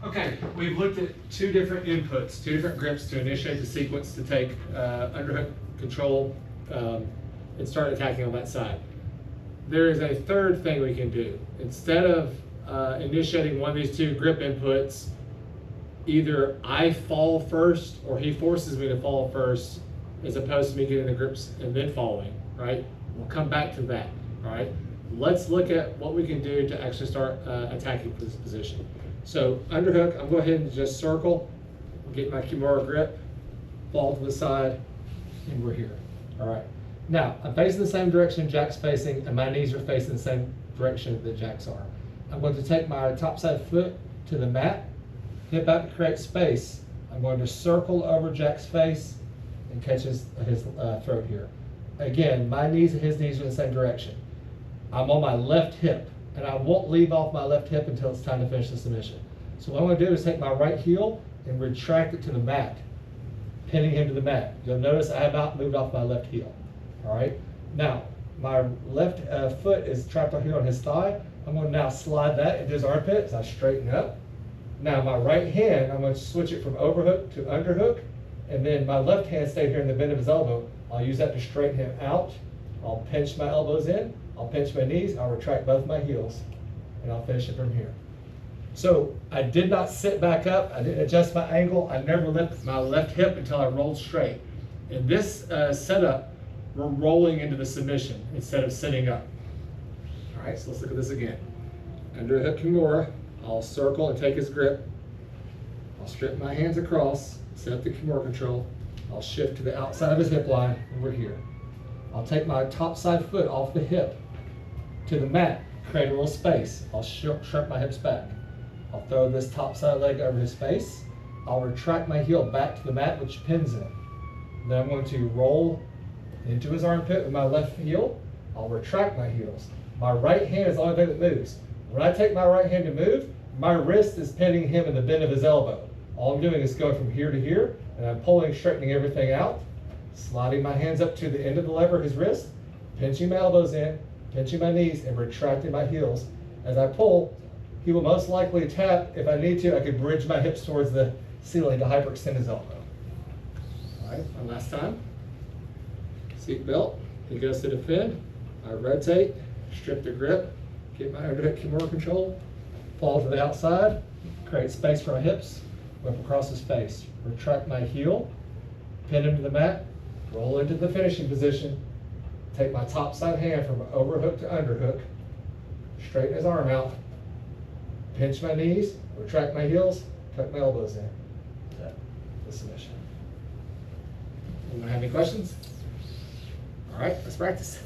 Okay, we've looked at two different inputs, two different grips to initiate the sequence to take underhook control and start attacking on that side. There is a third thing we can do. Instead of initiating one of these two grip inputs, either I fall first or he forces me to fall first, as opposed to me getting the grips and then falling, right? We'll come back to that, all right? Let's look at what we can do to actually start attacking this position. So underhook, I'm going to go ahead and just circle, get my Kimura grip, fall to the side, and we're here, all right? Now, I'm facing the same direction Jack's facing, and my knees are facing the same direction that Jack's are. I'm going to take my top side foot to the mat, hip out to create space. I'm going to circle over Jack's face and catch his throat here. Again, my knees and his knees are in the same direction. I'm on my left hip, and I won't leave off my left hip until it's time to finish the submission. So what I'm going to do is take my right heel and retract it to the mat, pinning him to the mat. You'll notice I have not moved off my left heel. All right. Now, my left foot is trapped up here on his thigh. I'm going to now slide that into his armpit as I straighten up. Now, my right hand, I'm going to switch it from overhook to underhook, and then my left hand stay here in the bend of his elbow. I'll use that to straighten him out. I'll pinch my elbows in. I'll pinch my knees. I'll retract both my heels, and I'll finish it from here. So I did not sit back up. I didn't adjust my angle. I never lifted my left hip until I rolled straight. In this setup, we're rolling into the submission instead of sitting up. All right, so let's look at this again. Underhook Kimura, I'll circle and take his grip. I'll strip my hands across, set up the Kimura control. I'll shift to the outside of his hip line, and we're here. I'll take my top side foot off the hip to the mat, create a little space. I'll shrink my hips back. I'll throw this top side leg over his face. I'll retract my heel back to the mat, which pins him. Then I'm going to roll into his armpit with my left heel. I'll retract my heels. My right hand is the only thing that moves. When I take my right hand to move, my wrist is pinning him in the bend of his elbow. All I'm doing is going from here to here, and I'm pulling, straightening everything out, sliding my hands up to the end of the lever, his wrist, pinching my elbows in, pinching my knees, and retracting my heels. As I pull, he will most likely tap. If I need to, I could bridge my hips towards the ceiling to hyperextend his elbow. All right, one last time. Seat belt, he goes to defend. I rotate, strip the grip, get my underhook Kimura control, fall to the outside, create space for my hips, whip across his face, retract my heel, pin him to the mat, roll into the finishing position, take my top side hand from overhook to underhook, straighten his arm out, pinch my knees, retract my heels, tuck my elbows in. That's the submission. Anyone have any questions? All right, let's practice.